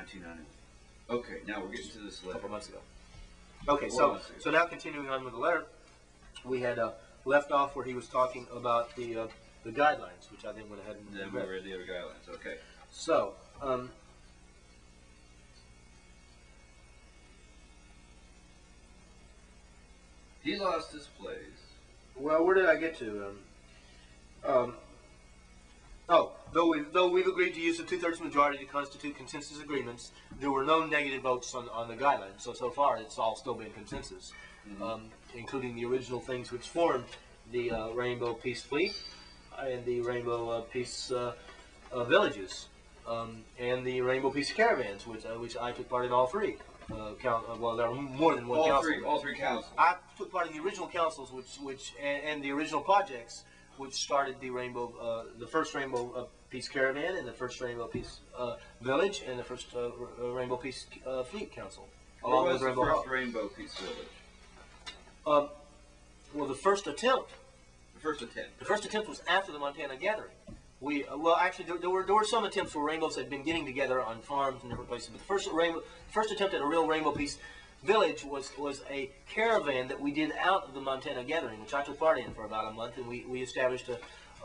1990. Okay, now we're getting to this letter. A couple months ago. Okay, so now continuing on with the letter, we had left off where he was talking about the guidelines, which I think went ahead and then we read the other guidelines. Okay. So, he lost his place. Well, where did I get to? Though we've agreed to use the 2/3 majority to constitute consensus agreements, there were no negative votes on the guidelines. So far, it's all still been consensus, including the original things which formed the Rainbow Peace Fleet and the Rainbow Peace Villages and the Rainbow Peace Caravans, which I took part in all three. Well, there were more than one council. All three councils. I took part in the original councils, and the original projects, which started the first Rainbow Peace Caravan, and the first Rainbow Peace Village, and the first Rainbow Peace Fleet Council. What was the first Rainbow Peace Village? Well, the first attempt. The first attempt. The first attempt was after the Montana Gathering. Actually, there were some attempts where rainbows had been getting together on farms and different places. But the first attempt at a real Rainbow Peace Village was a caravan that we did out of the Montana Gathering, which I took part in for about a month, and we established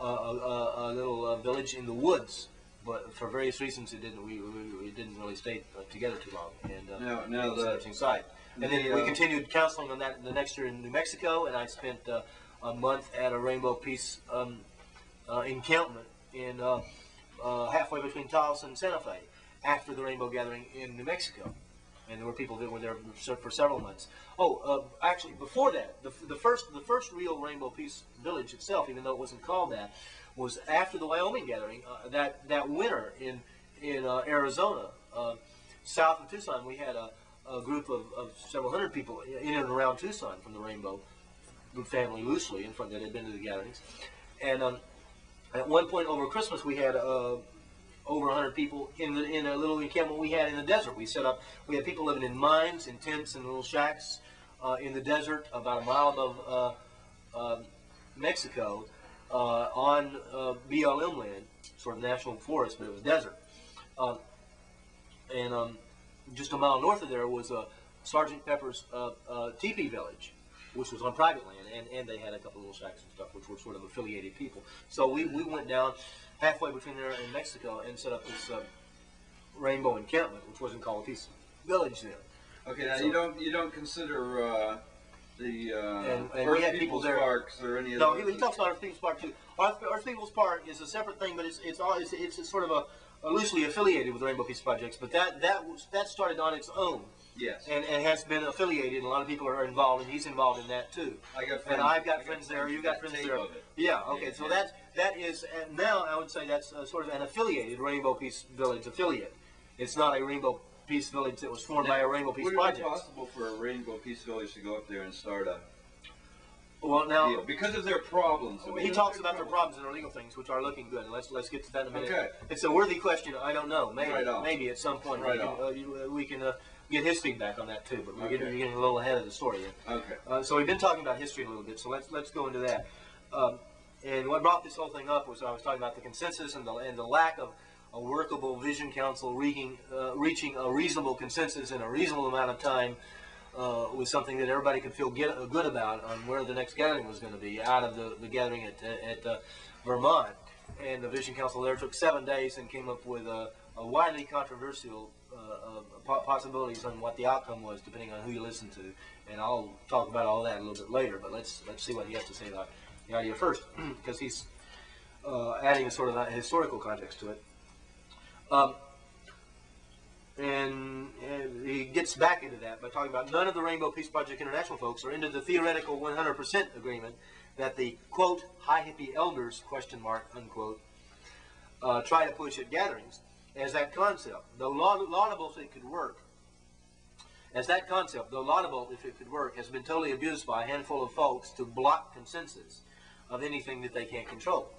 a little village in the woods. But for various reasons, we didn't really stay together too long. And now it was an interesting site. And then we continued counseling on that the next year in New Mexico, and I spent a month at a Rainbow Peace encampment in halfway between Taos and Santa Fe after the Rainbow Gathering in New Mexico. And there were people that were there for several months. Actually, before that, the first real Rainbow Peace Village itself, even though it wasn't called that, was after the Wyoming Gathering. That winter in Arizona, south of Tucson, we had a group of several hundred people in and around Tucson from the Rainbow family, loosely, in front that had been to the gatherings. And at one point over Christmas, we had over 100 people in a little encampment we had in the desert. We had people living in mines, in tents, and little shacks in the desert, about a mile above Mexico, on BLM land, sort of national forest, but it was desert. And just a mile north of there was Sergeant Pepper's teepee village, which was on private land, and they had a couple of little shacks and stuff, which were sort of affiliated people. So we went down halfway between there and Mexico and set up this Rainbow encampment, which wasn't called a Peace Village then. Okay, now so, you don't consider the and we had people there. Parks or any of no, he talks about Earth People's Park too. Earth People's Park is a separate thing, but it's sort of a loosely affiliated with the Rainbow Peace Projects. But that started on its own. Yes. And has been affiliated, and a lot of people are involved, and he's involved in that too. I got friends. And I've got friends there. You've got friends there. Yeah. Okay. Yeah, so that is, and now I would say that's sort of an affiliated Rainbow Peace Village affiliate. It's not a Rainbow Peace Village that was formed by a Rainbow Peace Project. Would it be possible for a Rainbow Peace Village to go up there and start a? Well, now deal? Because of their problems. He talks about their problems and their legal things, which are looking good. Let's get to that in a minute. Okay. It's a worthy question. I don't know. Maybe at some point we can get his feedback on that too. But we're getting a little ahead of the story here. Okay. So we've been talking about history a little bit. So let's go into that. And what brought this whole thing up was I was talking about the consensus and the lack of a workable vision council reaching a reasonable consensus in a reasonable amount of time. Was something that everybody could feel good about on where the next gathering was going to be out of the gathering at Vermont. And the Vision Council there took 7 days and came up with a widely controversial possibilities on what the outcome was, depending on who you listen to. And I'll talk about all that a little bit later, but let's see what he has to say about the idea first, because he's adding a sort of a historical context to it. And he gets back into that by talking about none of the Rainbow Peace Project International folks are into the theoretical 100% agreement that the, quote, high hippie elders, question mark, unquote, try to push at gatherings as that concept, though laudable if it could work, has been totally abused by a handful of folks to block consensus of anything that they can't control.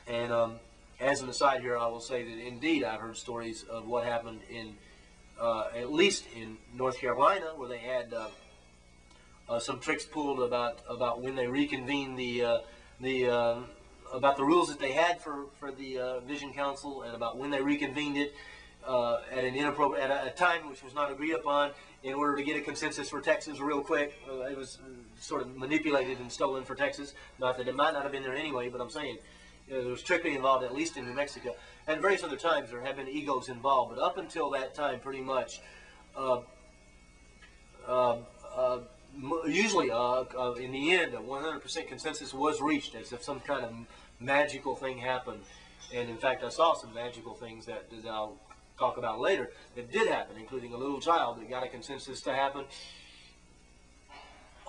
And as an aside here, I will say that indeed I've heard stories of what happened in, at least in North Carolina, where they had some tricks pulled about when they reconvened about the rules that they had for the Vision Council, and about when they reconvened it at an inappropriate, at a time which was not agreed upon, in order to get a consensus for Texas real quick. It was sort of manipulated and stolen for Texas. Not that it might not have been there anyway, but I'm saying there was trickery involved, at least in New Mexico. And various other times there have been egos involved, but up until that time, pretty much, usually in the end, a 100% consensus was reached, as if some kind of magical thing happened. And in fact, I saw some magical things that I'll talk about later that did happen, including a little child that got a consensus to happen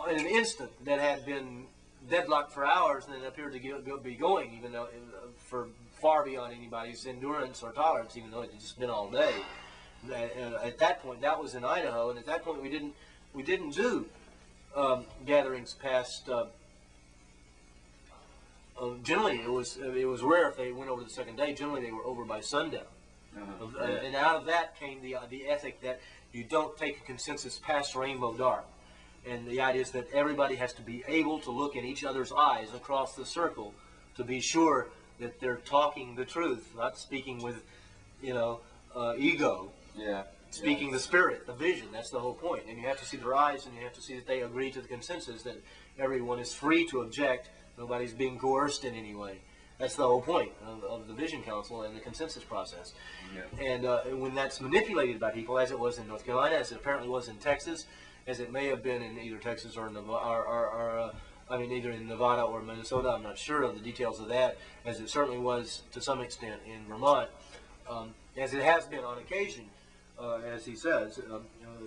in an instant that had been deadlocked for hours and then appeared to be going, even though for far beyond anybody's endurance or tolerance, even though it had just been all day. At that point, that was in Idaho, and at that point we didn't do gatherings past. Generally, it was rare if they went over the second day. Generally, they were over by sundown. And out of that came the ethic that you don't take a consensus past rainbow dark. And the idea is that everybody has to be able to look in each other's eyes across the circle to be sure that they're talking the truth, not speaking with, ego. Yeah. Speaking the spirit, the vision. That's the whole point. And you have to see their eyes, and you have to see that they agree to the consensus, that everyone is free to object. Nobody's being coerced in any way. That's the whole point of the Vision Council and the consensus process. Yeah. And when that's manipulated by people, as it was in North Carolina, as it apparently was in Texas, as it may have been in either Texas or Nevada, either in Nevada or Minnesota, I'm not sure of the details of that, as it certainly was to some extent in Vermont, as it has been on occasion, as he says,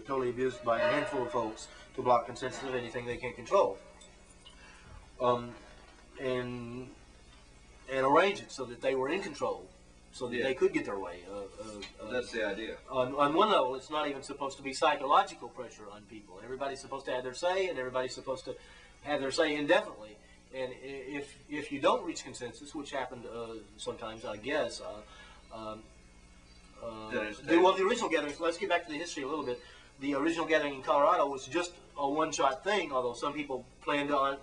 totally abused by a handful of folks to block consensus of anything they can't control. And arrange it so that they were in control, so that they could get their way. That's the idea. On one level, it's not even supposed to be psychological pressure on people. Everybody's supposed to have their say, and everybody's supposed to have their say indefinitely. And if you don't reach consensus, which happened sometimes, I guess. The original gatherings, let's get back to the history a little bit. The original gathering in Colorado was just a one-shot thing, although some people planned on,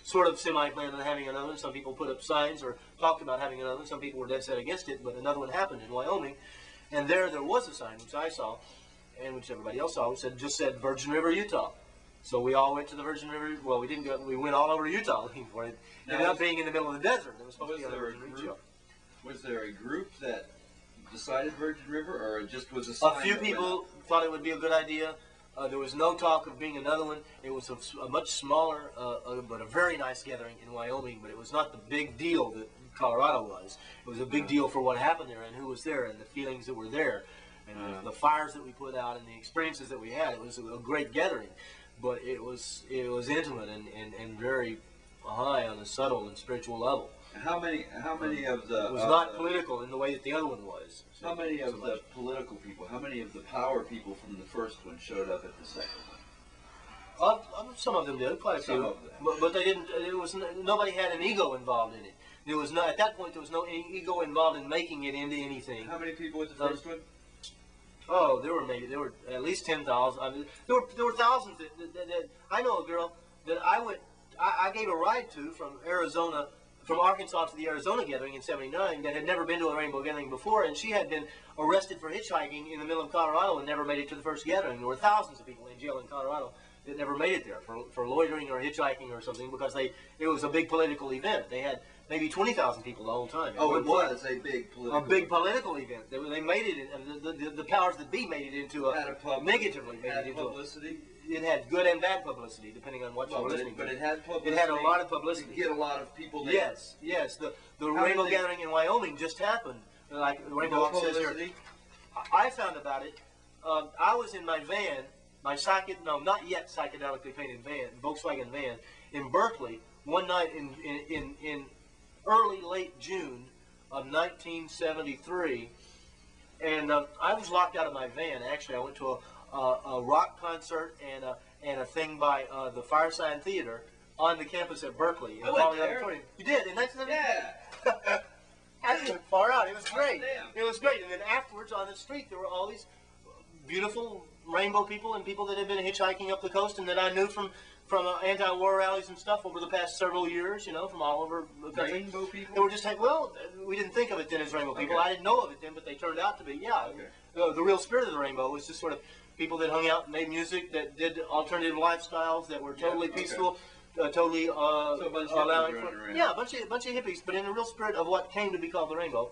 sort of semi-planned on having another one. Some people put up signs or talked about having another one. Some people were dead set against it, but another one happened in Wyoming. And there was a sign, which I saw, and which everybody else saw, which just said Virgin River, Utah. So we all went to the Virgin River. Well, we didn't go. We went all over Utah looking for it. It ended up being in the middle of the desert. It was supposed to be on the Virgin River. Was there a group that decided Virgin River, or it just was a sign? A few people thought it would be a good idea. There was no talk of being another one. It was a much smaller, but a very nice gathering in Wyoming. But it was not the big deal that Colorado was. It was a big deal for what happened there and who was there and the feelings that were there, and the fires that we put out and the experiences that we had. It was a great gathering, but it was intimate and very high on a subtle and spiritual level. How many of the... It was not political in the way that the other one was. How many of the political people, how many of the power people from the first one showed up at the second one? Some of them did, quite a few. But they didn't, nobody had an ego involved in it. There was no, at that point, there was no ego involved in making it into anything. How many people at the first one? Oh, there were at least 10,000. I mean, there were thousands that I know a girl that I gave a ride to from Arizona, from Arkansas to the Arizona gathering in '79, that had never been to a rainbow gathering before, and she had been arrested for hitchhiking in the middle of Colorado and never made it to the first gathering. There were thousands of people in jail in Colorado that never made it there for loitering or hitchhiking or something, because it was a big political event. They had maybe 20,000 people the whole time. Oh, it was a big political event. They made it. The powers that be made it into a negatively made it into publicity. It had good and bad publicity, depending on what you were listening to. But it had publicity. It had a lot of publicity. To get a lot of people there. Yes. The rainbow gathering in Wyoming just happened. Like the Rainbow Walk says here. I found about it. I was in my van, not yet psychedelically painted van, Volkswagen van, in Berkeley one night in late June of 1973, and I was locked out of my van. Actually, I went to a rock concert and a thing by the Firesign Theater on the campus at Berkeley. I went there. Auditorium. You did in 1973? Yeah. I went far out. It was great. Damn. It was great. And then afterwards on the street there were all these beautiful rainbow people and people that had been hitchhiking up the coast and that I knew from anti-war rallies and stuff over the past several years, you know, from all over the country. Rainbow people? They were just like, well, we didn't think of it then as rainbow people. Okay. I didn't know of it then, but they turned out to be. Yeah, Okay. the real spirit of the rainbow was just sort of people that hung out and made music, that did alternative lifestyles, that were totally peaceful, totally So a bunch of allowing hippies for, running around. yeah, a bunch of hippies, but in the real spirit of what came to be called the rainbow.